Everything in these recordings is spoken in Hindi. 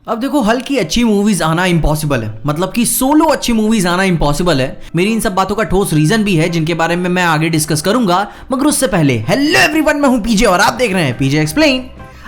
अब देखो, हल्क की अच्छी मूवीज आना इम्पॉसिबल है, मतलब कि सोलो अच्छी मूवीज आना इम्पॉसिबल है। मेरी इन सब बातों का ठोस रीजन भी है जिनके बारे में मैं आगे डिस्कस करूंगा, मगर उससे पहले हेलो एवरीवन, मैं हूं पीजे और आप देख रहे हैं पीजे एक्सप्लेन।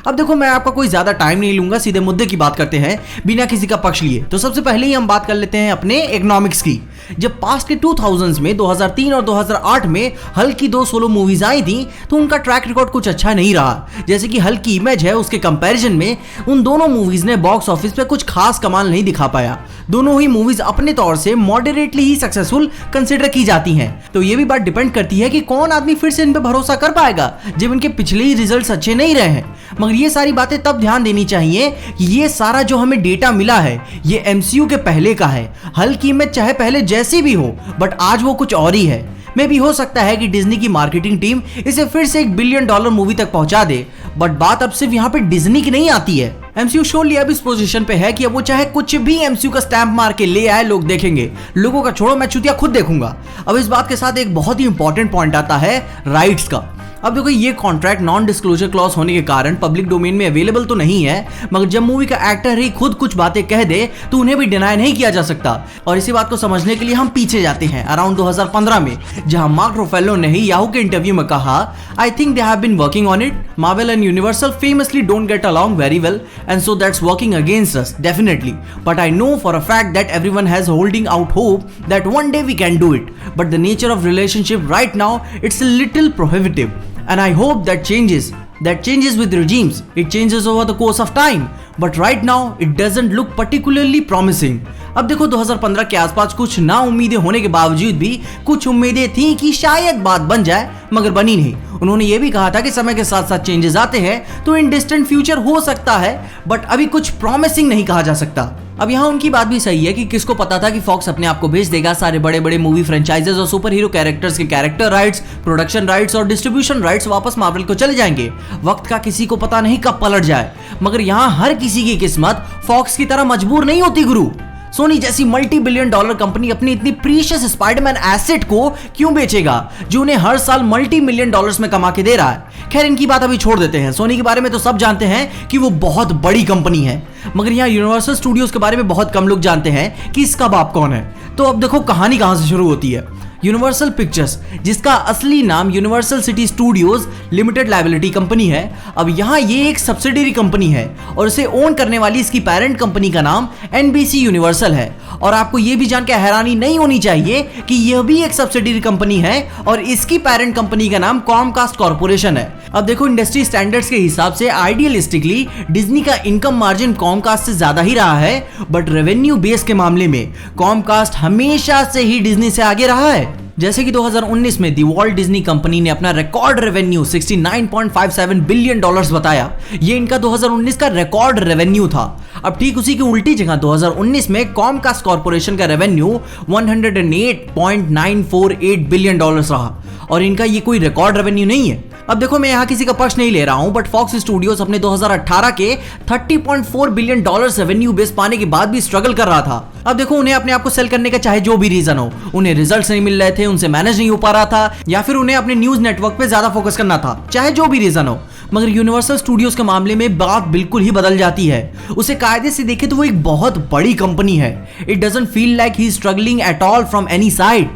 अब देखो, मैं आपका कोई ज्यादा टाइम नहीं लूंगा, सीधे मुद्दे की बात करते हैं बिना किसी का पक्ष लिए। तो सबसे पहले ही हम बात कर लेते हैं अपने इकोनॉमिक्स की। जब पास्ट के 2000s में 2003 और 2008 में हल्क की 2 सोलो मूवीज आई थी तो उनका ट्रैक रिकॉर्ड कुछ अच्छा नहीं रहा। जैसे कि हल्क की इमेज है, उसके कंपैरिजन में उन दोनों मूवीज ने बॉक्स ऑफिस पे कुछ खास कमाल नहीं दिखा पाया। दोनों ही मूवीज अपने तौर से मॉडरेटली ही सक्सेसफुल कंसिडर की जाती हैं। तो ये भी बात डिपेंड करती है कि कौन आदमी फिर से इन पे भरोसा कर पाएगा जब इनके पिछले ही रिजल्ट्स अच्छे नहीं रहे हैं। मगर ये सारी बातें तब ध्यान देनी चाहिए कि ये सारा जो हमें डेटा मिला है ये एमसीयू के पहले का है। हल्क की इमेज चाहे पहले जैसी भी हो, बट आज वो कुछ और ही है। मे भी हो सकता है कि डिज्नी की मार्केटिंग टीम इसे फिर से $1 बिलियन मूवी तक पहुंचा दे, बट बात अब सिर्फ यहाँ पे डिज्नी की नहीं आती है। एमसीयू श्योरली अब इस पोजीशन पे है कि अब वो चाहे कुछ भी एमसीयू का स्टैंप मार के ले आए, लोग देखेंगे। लोगों का छोड़ो, मैं चुतिया खुद देखूंगा। अब इस बात के साथ एक बहुत ही इंपॉर्टेंट पॉइंट आता है राइट्स का। अब देखो, ये कॉन्ट्रैक्ट नॉन डिस्क्लोजर क्लॉज होने के कारण पब्लिक डोमेन में अवेलेबल तो नहीं है, मगर जब मूवी का एक्टर ही खुद कुछ बातें कह दे तो उन्हें भी डिनाई नहीं किया जा सकता। और इसी बात को समझने के लिए हम पीछे जाते हैं अराउंड 2015 में, जहां मार्क रुफेलो ने ही याहू के इंटरव्यू में कहा, I think they have been working on it. Marvel and Universal famously don't get along very well and so that's working against us definitely, but I know for a fact that everyone has holding out hope that one day we can do it, but the nature of relationship right now it's a little prohibitive and I hope that changes with regimes. It changes over the course of time, but right now it doesn't look particularly promising. अब देखो, 2015 के आसपास कुछ ना उम्मीदें होने के बावजूद भी कुछ उम्मीदें थी कि शायद बात बन जाए, मगर बनी नहीं। उन्होंने ये भी कहा था कि समय के साथ साथ चेंजेस आते हैं तो इन डिस्टेंट फ्यूचर हो सकता है, बट अभी कुछ प्रॉमिसिंग नहीं कहा जा सकता। अब यहाँ उनकी बात भी सही है कि किसको पता था कि फॉक्स अपने आप को बेच देगा। सारे बड़े बड़े मूवी फ्रेंचाइजेस और सुपर हीरो कैरेक्टर्स के कैरेक्टर राइट्स, प्रोडक्शन राइट्स और डिस्ट्रीब्यूशन राइट्स वापस मार्वल को चले जाएंगे। वक्त का किसी को पता नहीं कब पलट जाए, मगर यहाँ हर किसी की किस्मत फॉक्स की तरह मजबूर नहीं होती गुरु। सोनी जैसी $multi-billion कंपनी अपनी इतनी प्रीशियस स्पाइडरमैन एसेट को क्यों बेचेगा जो उन्हें हर साल $multi-million में कमा के दे रहा है। खैर, इनकी बात अभी छोड़ देते हैं। सोनी के बारे में तो सब जानते हैं कि वो बहुत बड़ी कंपनी है, मगर यहाँ यूनिवर्सल स्टूडियोज के बारे में बहुत कम लोग जानते हैं कि इसका बाप कौन है। तो अब देखो, कहानी कहां से शुरू होती है। यूनिवर्सल पिक्चर्स, जिसका असली नाम universal city studios limited liability company है, अब यहाँ ये एक सब्सिडियरी कंपनी है और इसे ओन करने वाली इसकी पेरेंट कंपनी का नाम एनबीसी यूनिवर्सल है। और आपको ये भी जान के हैरानी नहीं होनी चाहिए कि यह भी एक सब्सिडियरी कंपनी है और इसकी पेरेंट कंपनी का नाम कॉमकास्ट कॉर्पोरेशन है। अब देखो, इंडस्ट्री स्टैंडर्ड्स के हिसाब से आइडियलिस्टिकली डिज्नी का इनकम मार्जिन कॉमकास्ट से ज्यादा ही रहा है, बट रेवेन्यू बेस के मामले में कॉमकास्ट हमेशा से ही डिज्नी से आगे रहा है। जैसे कि 2019 में दी वॉल्ट डिज्नी कंपनी ने अपना रिकॉर्ड रेवेन्यू $69.57 बिलियन बताया। ये इनका 2019 का रिकॉर्ड रेवेन्यू था। अब ठीक उसी की उल्टी जगह 2019 में कॉमकास्ट कॉर्पोरेशन का रेवेन्यू $108.948 बिलियन रहा और इनका ये कोई रिकॉर्ड रेवेन्यू नहीं है। अब देखो, मैं यहाँ किसी का पक्ष नहीं ले रहा हूँ, बट फॉक्स स्टूडियोज अपने 2018 के $30.4 बिलियन रेवेन्यू बेस पाने के बाद भी स्ट्रगल कर रहा था। अब देखो, उन्हें अपने आप को सेल करने का चाहे जो भी रीजन हो, उन्हें रिजल्ट्स नहीं मिल रहे थे, उनसे मैनेज नहीं हो पा रहा था, या फिर उन्हें अपने न्यूज नेटवर्क पे ज्यादा फोकस करना था, चाहे जो भी रीजन हो। मगर यूनिवर्सल स्टूडियोज के मामले में बात बिल्कुल ही बदल जाती है। उसे कायदे से देखे तो वो एक बहुत बड़ी कंपनी है। It doesn't feel like he struggling at all from any side.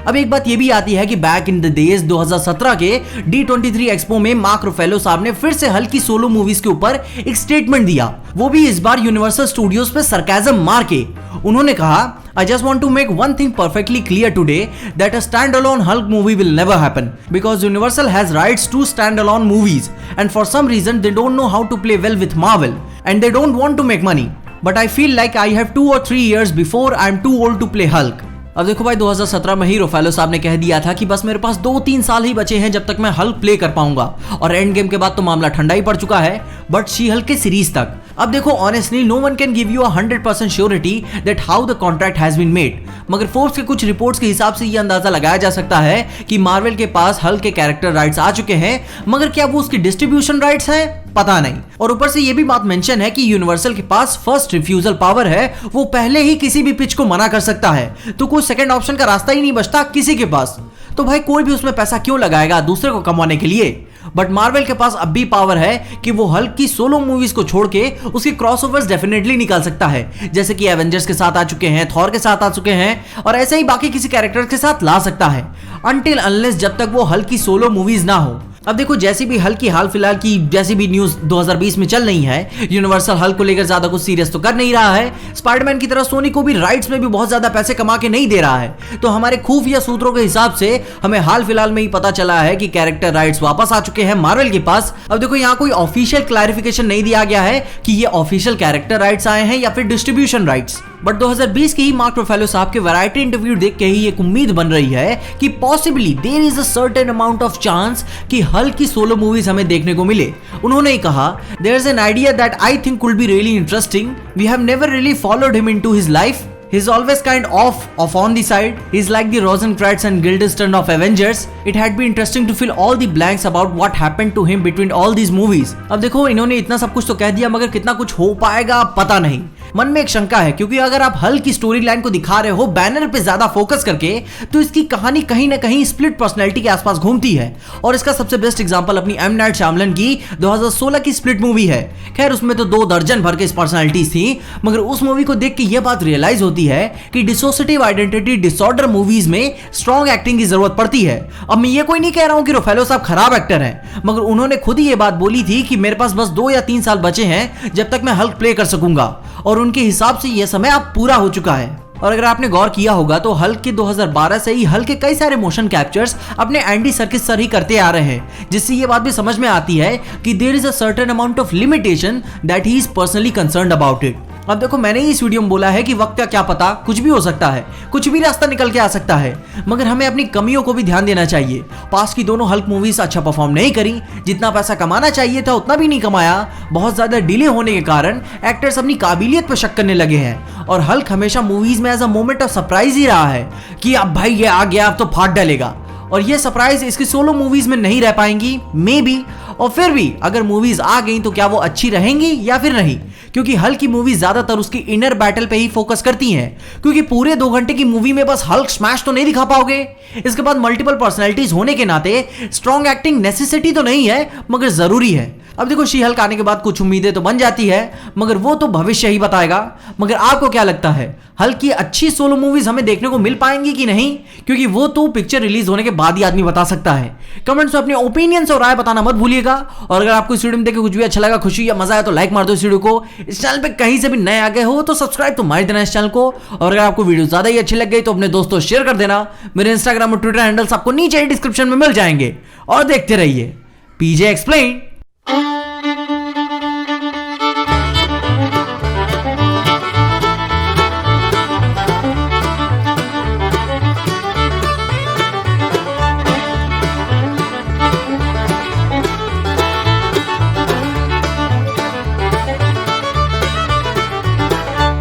अब एक बात ये भी आती है कि बैक इन द डेज 2017 के D23 एक्सपो में मार्क रुफेलो साहब ने फिर से हल्क की सोलो मूवीज के ऊपर एक स्टेटमेंट दिया, वो भी इस बार यूनिवर्सल स्टूडियोज पे सरकाज़म मार के। उन्होंने कहा, I just want to make one thing perfectly clear today that a standalone Hulk movie will never happen because Universal has rights to standalone movies and for some reason they don't know how to play well with Marvel and they don't want to make money. But I feel like I have 2 or 3 years before I am too old to play Hulk. अब देखो भाई, 2017 में ही रुफेलो साहब ने कह दिया था कि बस मेरे पास 2-3 साल ही बचे हैं जब तक मैं हल्क प्ले कर पाऊंगा, और एंड गेम के बाद तो मामला ठंडा ही पड़ चुका है, बट शी हल्क के सीरीज तक। अब देखो, honestly no one can give you 100% surety that how the contract has been made, मगर फोर्ब्स के कुछ रिपोर्ट्स के हिसाब से ये अंदाजा लगाया जा सकता है कि मार्वल के पास हल्क के कैरेक्टर राइट्स आ चुके हैं, मगर क्या वो उसके डिस्ट्रीब्यूशन राइट्स हैं पता नहीं। और ऊपर से ये भी बात मेंशन है कि यूनिवर्सल के पास फर्स्ट रिफ्यूजल पावर है, वो पहले ही किसी भी पिच को मना कर सकता है, तो कोई सेकंड ऑप्शन का रास्ता ही नहीं बचता किसी के पास। तो भाई कोई भी उसमें पैसा क्यों लगाएगा दूसरे को कमाने के लिए। बट मार्वल के पास अब भी पावर है कि वो हल्क की सोलो मूवीज को छोड़ के उसके क्रॉसओवर्स डेफिनेटली निकाल सकता है, जैसे कि एवेंजर्स के साथ आ चुके हैं, थॉर के साथ आ चुके हैं, और ऐसे ही बाकी किसी कैरेक्टर के साथ ला सकता है, अनटिल अनलेस जब तक वो हल्क की सोलो मूवीज ना हो। अब देखो जैसी भी हल्क की हाल फिलहाल की जैसी भी न्यूज 2020 में चल रही है, यूनिवर्सल हल्क को लेकर ज्यादा कुछ सीरियस तो कर नहीं रहा है। स्पाइडरमैन की तरह सोनी को भी राइट्स में भी बहुत ज्यादा पैसे कमा के नहीं दे रहा है। तो हमारे खुफिया सूत्रों के हिसाब से हमें हाल फिलहाल में ही पता चला है कि कैरेक्टर राइट्स वापस आ चुके हैं मार्वल के पास। अब देखो यहाँ कोई ऑफिशियल क्लैरिफिकेशन नहीं दिया गया है कि ये ऑफिशियल कैरेक्टर राइट्स आए हैं या फिर डिस्ट्रीब्यूशन राइट्स, बट 2020 के ही मार्क रुफेलो साहब के वैरायटी इंटरव्यू देख के ही एक उम्मीद बन रही है कि possibly there is a certain amount of chance कि हल्क की सोलो मूवीज हमें देखने को मिले। उन्होंने कहा, there is an idea that I think could be really interesting, we have never really followed him into his life, he's always kind of on the side, he's like the Rosencrantz and Guildenstern of Avengers, it had been interesting to fill all the blanks about what happened to him between all these movies। अब देखो इन्होंने इतना सब कुछ तो कह दिया मगर कितना कुछ हो पाएगा पता नहीं। मन में एक शंका है, क्योंकि अगर आप हल्क की स्टोरी लाइन को दिखा रहे हो बैनर पे ज्यादा फोकस करके, तो इसकी कहानी कहीं ना कहीं स्प्लिट पर्सनैलिटी के आसपास घूमती है, और इसका सबसे बेस्ट एग्जांपल अपनी एम नाइट श्यामलन की 2016 की स्प्लिट मूवी है। खैर उसमें तो 2 दर्जन भर के पर्सनैलिटीज थी, मगर उस मूवी को देख के यह बात रियलाइज होती है कि डिसोसिएटिव आइडेंटिटी डिसऑर्डर मूवीज में स्ट्रॉन्ग एक्टिंग की जरूरत पड़ती है। अब मैं ये कोई नहीं कह रहा हूं कि रुफेलो साहब खराब एक्टर हैं, मगर उन्होंने खुद ही ये बात बोली थी कि मेरे पास बस 2 या 3 साल बचे हैं जब तक मैं हल्क प्ले कर सकूंगा, और उनके हिसाब से यह समय अब पूरा हो चुका है। और अगर आपने गौर किया होगा तो हल्क के 2012 से ही हल्क के कई सारे मोशन कैप्चर्स अपने एंडी सर्किस सर ही करते आ रहे हैं, जिससे ये बात भी समझ में आती है कि there is a certain amount of limitation that he is personally concerned about it. अब देखो मैंने इस वीडियो में बोला है कि वक्त का क्या पता, कुछ भी हो सकता है, कुछ भी रास्ता निकल के आ सकता है, मगर हमें अपनी कमियों को भी ध्यान देना चाहिए। पास की दोनों हल्क मूवीज अच्छा परफॉर्म नहीं करी, जितना पैसा कमाना चाहिए था उतना भी नहीं कमाया, बहुत ज्यादा डिले होने के कारण एक्टर्स अपनी काबिलियत पर शक करने लगे हैं, और हल्क हमेशा मूवीज में as a moment of surprise ही रहा है कि अब भाई ये आ गया अब तो फाड़ डालेगा, और ये सरप्राइज इसकी सोलो मूवीज में नहीं रह पाएंगी मे बी। और फिर भी अगर मूवीज आ गई तो क्या वो अच्छी रहेंगी या फिर नहीं, क्योंकि हल्क की मूवी ज्यादातर उसकी इनर बैटल पे ही फोकस करती हैं, क्योंकि पूरे 2 घंटे की मूवी में बस हल्क स्मैश तो नहीं दिखा पाओगे। इसके बाद मल्टीपल पर्सनैलिटीज होने के नाते स्ट्रॉन्ग एक्टिंग नेसेसिटी तो नहीं है मगर जरूरी है। अब देखो शी हल्क आने के बाद कुछ उम्मीदें तो बन जाती है, मगर वो तो भविष्य ही बताएगा। मगर आपको क्या लगता है, हल्क की अच्छी सोलो मूवीज हमें देखने को मिल पाएंगी कि नहीं, क्योंकि वो तो पिक्चर रिलीज होने के बाद ही आदमी बता सकता है। कमेंट्स में अपने ओपिनियन और राय बताना मत भूलिएगा, और अगर आपको इस वीडियो में देख के कुछ भी अच्छा लगा, खुशी या मजा आया तो लाइक मार दो इस वीडियो को। इस चैनल पे कहीं से भी नए आ गए हो तो सब्सक्राइब तो मार देना इस चैनल को, और अगर आपको वीडियो ज्यादा ही अच्छी लग गई तो अपने दोस्तों शेयर कर देना। मेरे इंस्टाग्राम और ट्विटर हैंडल्स आपको नीचे डिस्क्रिप्शन में मिल जाएंगे, और देखते रहिए पीजे एक्सप्लेन।